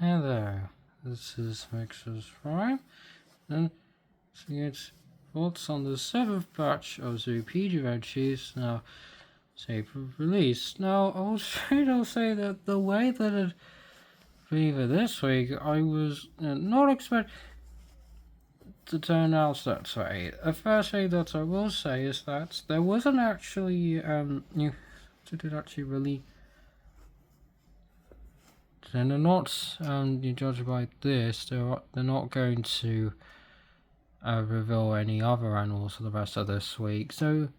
Hello, this is Mixer's Prime, and it's thoughts on the 7th batch of zoopedia entries now safe for release. Now, I was trying to say that the way that it been this week, I was not expecting to turn out that way. The first thing that I will say is that there wasn't actually, you did actually really. And they're not, you judge by this, they're not going to reveal any other animals for the rest of this week. So,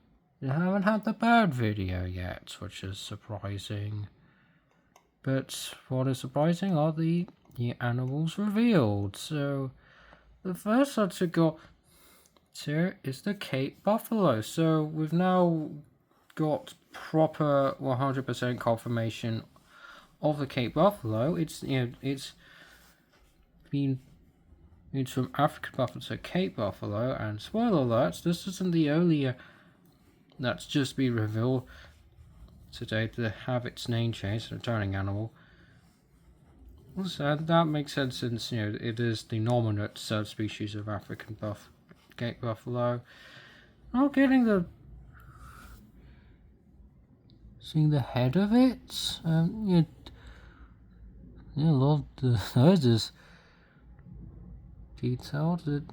they haven't had the bird video yet, which is surprising. But what is surprising are the animals revealed. So, the first that we got here is the Cape Buffalo. So, we've now got proper 100% confirmation of the Cape Buffalo. It's been moved from African buffalo to Cape Buffalo, and spoiler alert, this isn't the only that's just been revealed today to have its name changed, a returning animal. So that makes sense since it is the nominate subspecies of African Cape Buffalo. Not getting seeing the head of it. A lot of the noses detailed. It's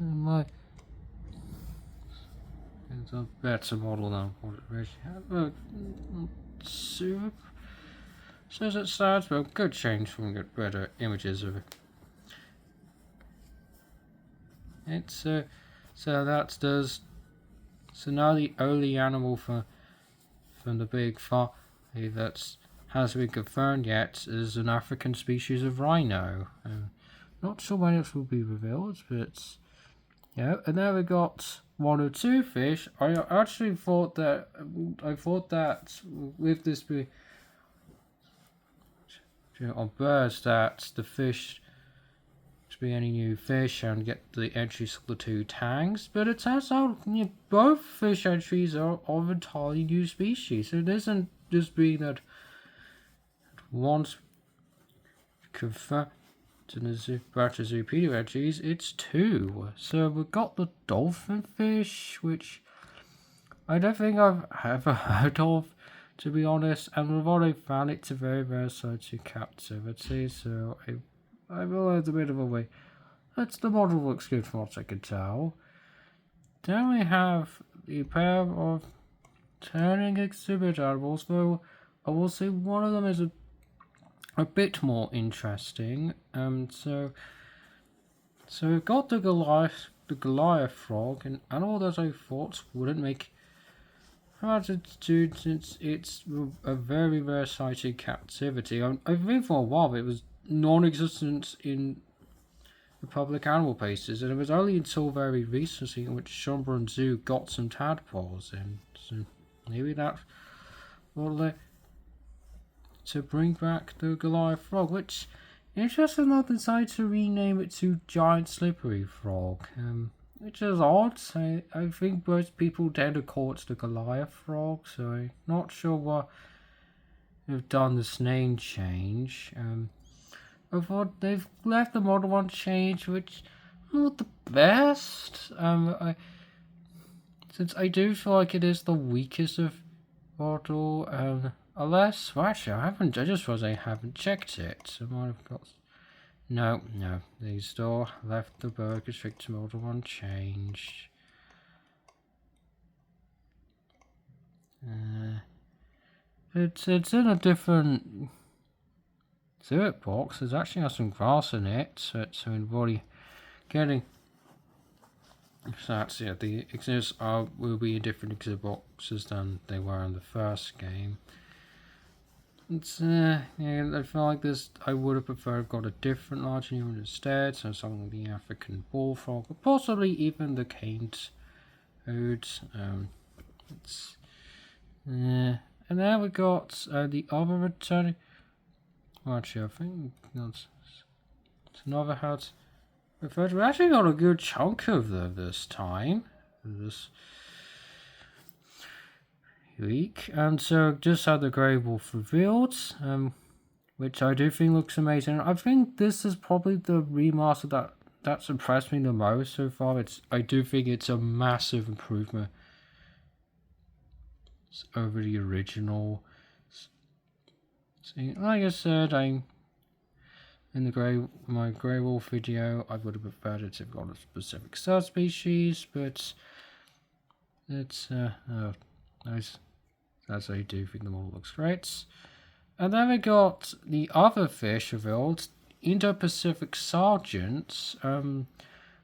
a better model than what it really had. Says it starts, but good change from get better images of it. It's so that does. So now the only animal from the big five that has been confirmed yet is an African species of rhino. Not sure when it will be revealed, but yeah. And then we got one or two fish. I actually thought that with this be on birds that the fish to be any new fish and get the entries of the two tangs, but it turns out both fish entries are of entirely new species. So it isn't just being that once confirmed in the batch of zoopedia entries, it's two. So we've got the dolphin fish, which I don't think I've ever heard of, to be honest, and we've already found it to very versatile to captivity, so I realized a bit of a way. That's the model looks good from what I can tell. Then we have the pair of turning exhibit animals, though I will say one of them is a bit more interesting. So we've got the Goliath frog, an animal that I thought wouldn't make much attitude since it's a very rare sight in captivity. I think for a while it was non-existent in the public animal places, and it was only until very recently in which Schomburg Zoo got some tadpoles in. So maybe that's what to bring back the Goliath frog, which interesting enough decided to rename it to Giant Slippery Frog, which is odd. I think most people tend to call it the Goliath frog, so I'm not sure why they've done this name change. I thought they've left the model unchanged, which not the best. Since I do feel like it is the weakest of model, unless, well, actually, I just realized I haven't checked it. I might have got. No, they still left the Burgers Victor model unchanged. It's in a different exhibit box. There's actually has some grass in it, so it's everybody getting. So that's the exhibits will be in different exhibit boxes than they were in the first game. It's I feel like this. I would have preferred got a different large unit instead, so something like the African bullfrog, or possibly even the caned toad. And then we got the other returning. Well, actually, I think that's another hat. Referred to. We actually got a good chunk of them this time. This week, and so just had the grey wolf revealed. which I do think looks amazing. I think this is probably the remaster that's impressed me the most so far. I do think it's a massive improvement over the original. See, like I said, in my Grey Wolf video, I would have preferred it if got a specific subspecies, but it's nice. As I do think the model looks great. And then we got the other fish revealed, Indo-Pacific Sergeants,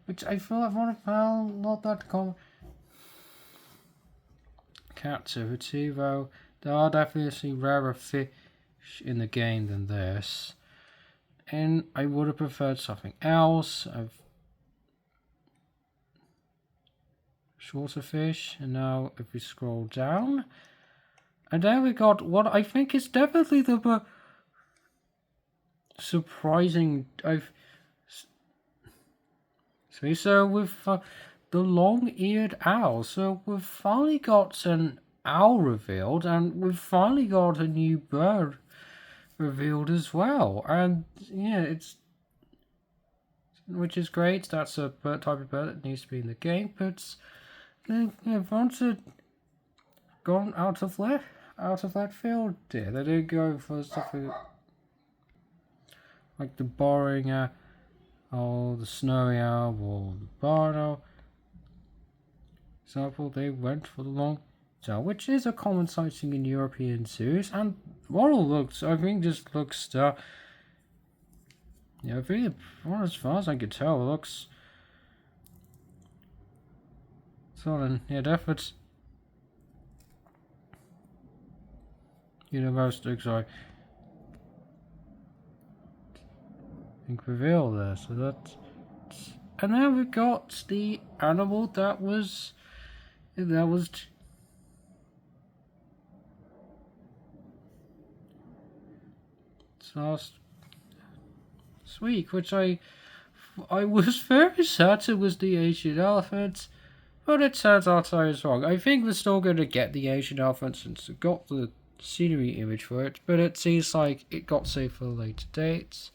which I feel like not that common captivity, though there are definitely rarer fish in the game than this. And I would have preferred something else. Shorter fish, and now if we scroll down, and then we got what I think is definitely the surprising. So with the long-eared owl, so we've finally got an owl revealed, and we've finally got a new bird revealed as well. And yeah, which is great. That's a type of bird that needs to be in the game, but once it gone out of that field there. They did go for stuff like the boring or the snowy owl or the barn owl. Example, they went for the long tail, which is a common sighting in European zoos, and model looks, I think, just looks I think, well, as far as I could tell, it looks solid. Yeah, definitely. Most exciting reveal there, so that's, and then we got the animal that was last week, which I was very certain was the Asian elephant, but it turns out I was wrong. I think we're still going to get the Asian elephant since we got the scenery image for it, but it seems like it got saved for later dates.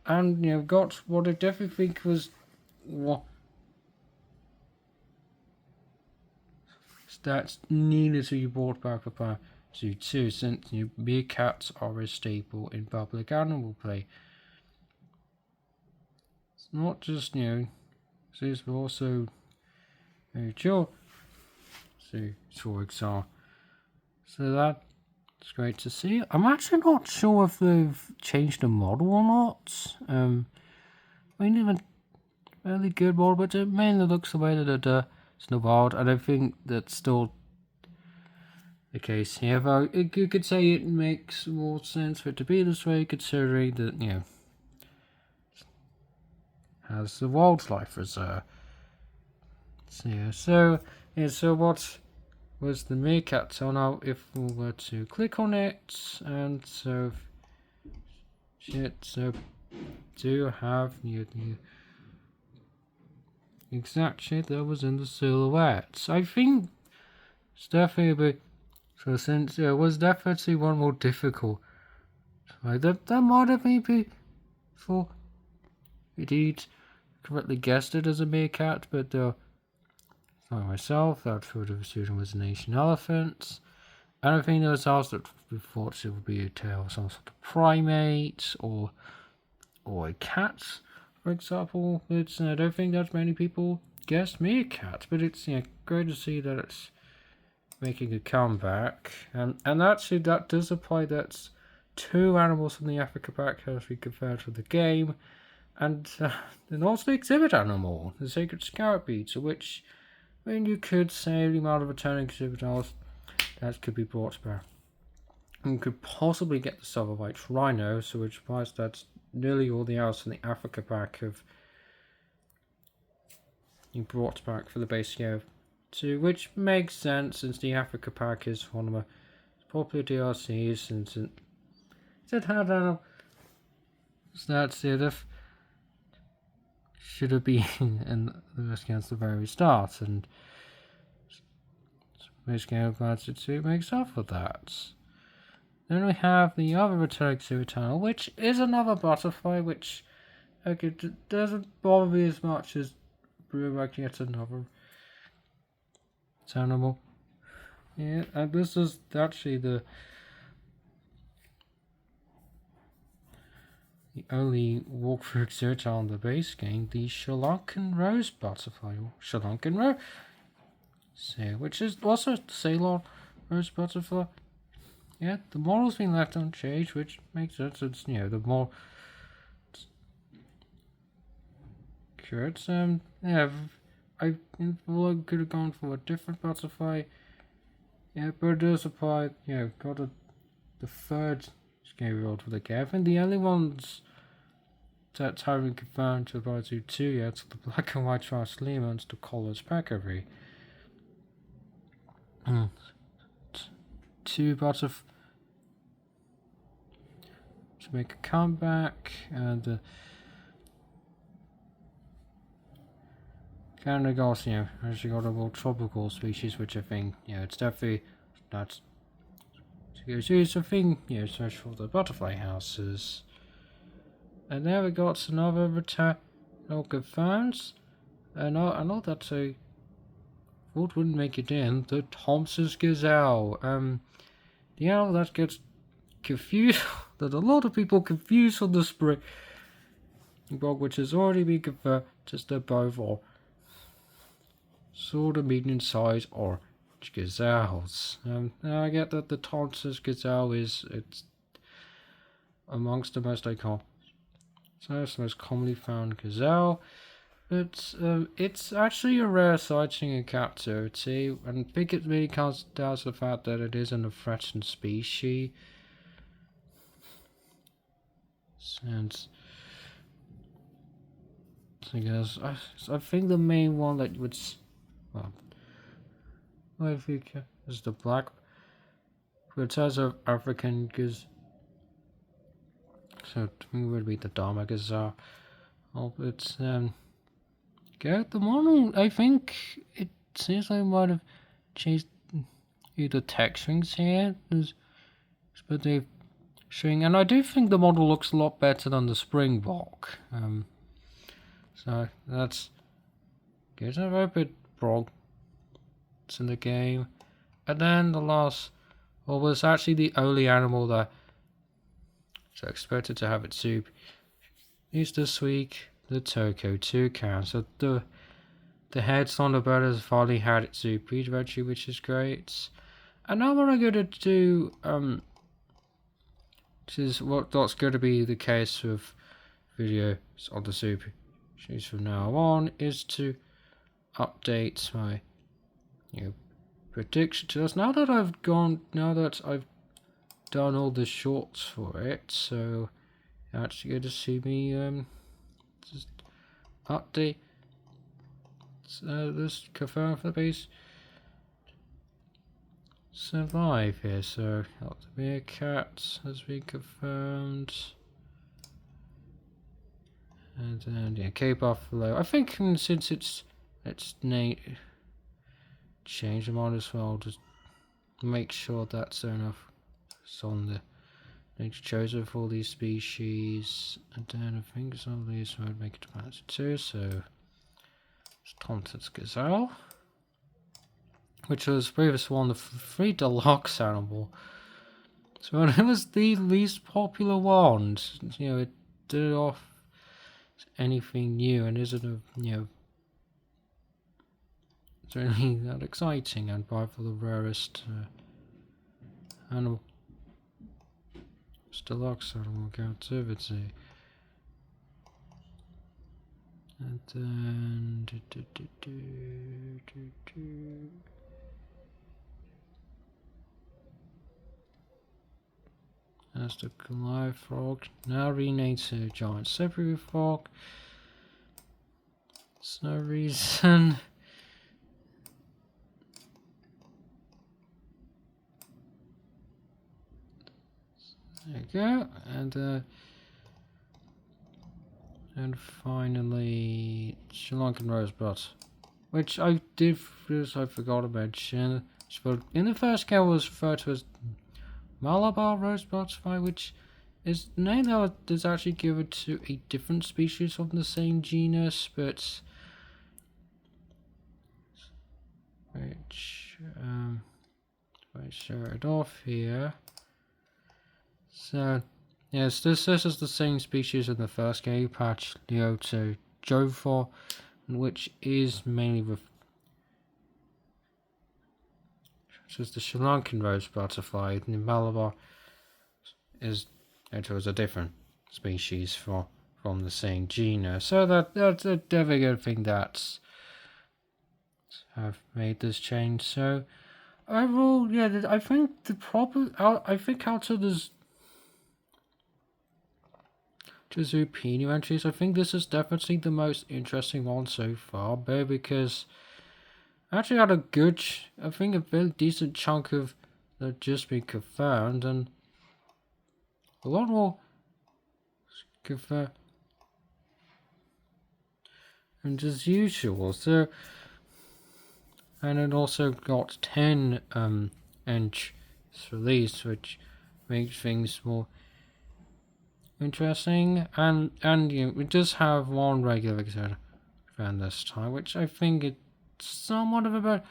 And got what I definitely think was that's needed to be brought back up to too, since meerkats are a staple in public animal play. It's not just zoos, but also very chill. So for example, so that's great to see. I'm actually not sure if they've changed the model or not. I mean, even really good model, but it mainly looks the way that it's in the wild. I don't think that's still the case here, though you could say it makes more sense for it to be this way, considering that, has the wildlife reserve. So what was the meerkat? So now if we were to click on it, and so do have the exact shape that was in the silhouette. I think it's definitely a bit. So since it was definitely one more difficult, that might have maybe for indeed correctly guessed it as a meerkat, but for myself, that would have assumed was an Asian elephant. And I think there was also that we thought it would be a tail of some sort of primate or a cat, for example. But I don't think that many people guessed meerkat, but it's great to see that it's making a comeback, and actually that does apply. That's two animals from the Africa pack as we compared to the game, and also the exhibit animal, the sacred scarab beetle, which you could say the amount of returning exhibit animals that could be brought back. And could possibly get the silver white rhino, so which implies that nearly all the owls from the Africa pack have been brought back for the base year. Which makes sense since the Africa pack is one of the popular DLCs, since it had that's it should have been in the risk against the very start, and basically I'm glad to makes up for that. Then we have the other metallic zootunnel, which is another butterfly, which okay, doesn't bother me as much as like yet another animal. Yeah, and this is actually the only walkthrough exert on the base game, the Sri Lankan rose butterfly, or Sri Lankan rose, which is also Ceylon rose butterfly. Yeah, the model's been left unchanged, which makes sense. It's the more accurate. Yeah, I could have gone for a different butterfly. Yeah, but it does apply. Got the third scary roll for the game. I think the only ones that have been confirmed to apply to 2 yet are the black and white Charles Lehman's to Colors Packery. Two butterflies to make a comeback, and Canada Goss, actually got a more tropical species, which I think, it's definitely not. It's a thing, search for the butterfly houses. And there we got another return, all confirmed. And I know that I thought wouldn't make it in, the Thompson's Gazelle. The animal that gets confused, that a lot of people confuse on the spring bog, which has already been confirmed, just they're both or sort of medium size or gazelles. Now I get that the Thompson's Gazelle it's amongst the most iconic. So it's the most commonly found gazelle. But it's actually a rare sighting in captivity, and I think it really comes down to the fact that it isn't a threatened species. And I think the main one that would, I think is the black. But it has of African gazelle. So to me would be the Dharma gazelle. Oh, it's the model, I think it seems like I might have changed the texturings here, but they've showing, and I do think the model looks a lot better than the Springbok. So that's good. I hope it brought it's in the game, and then the last, was actually the only animal that I expected to have its soup is this week. The Toko toucan. So the head's on the bird has finally had its soup eventually, which is great. And now what I'm gonna do, this is what's going to be the case with videos on the soup from now on, is to update my prediction to us. Now that I've done all the shorts for it, so you're actually going to see me just update this confirm for the base survive here. So the meerkat has been confirmed, and then Cape Buffalo. I think since it's name change, I might as well just make sure that's enough. It's on the nature chosen for all these species, and then I think some of these would make it to balance too. So it's Thompson's Gazelle, which was previous one, the free deluxe animal. So it was the least popular one. It did off anything new and isn't it's really that exciting, and by for the rarest animal. It's deluxe animal captivity. And then that's the Goliath frog, now renamed to giant Cypriot frog. There's no reason. There you go, and finally Sri Lankan rosebud, which I forgot to mention. But in the first game, it was referred to as Malabar rose butterfly, which is the name that is actually given to a different species from the same genus, but which I show it off here. So yes, this is the same species in the first game patch, Leoto Jofor, which is mainly with the Sri Lankan rose butterfly. The Malabar is it was a different species from the same genus. So that's a definitely good thing that's have made this change. So overall, yeah, I think I think out of the zoopedia entries, I think this is definitely the most interesting one so far, but because I actually had I think a very decent chunk of that just been confirmed, and a lot more confirmed and as usual. So, and it also got 10 entries released, which makes things more interesting. And you know, we just have one regular event this time, which I think it's somewhat of a better.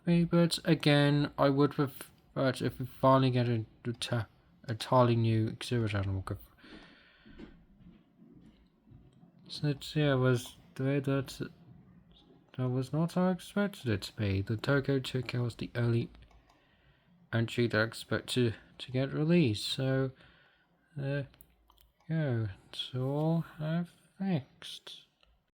But again, I would prefer it if we finally get a entirely new exhibit animal. So yeah, was the way that was not how I expected it to be. The Tokyo 2K was the only entry that I expected to get released. So there you go. It's all have fixed.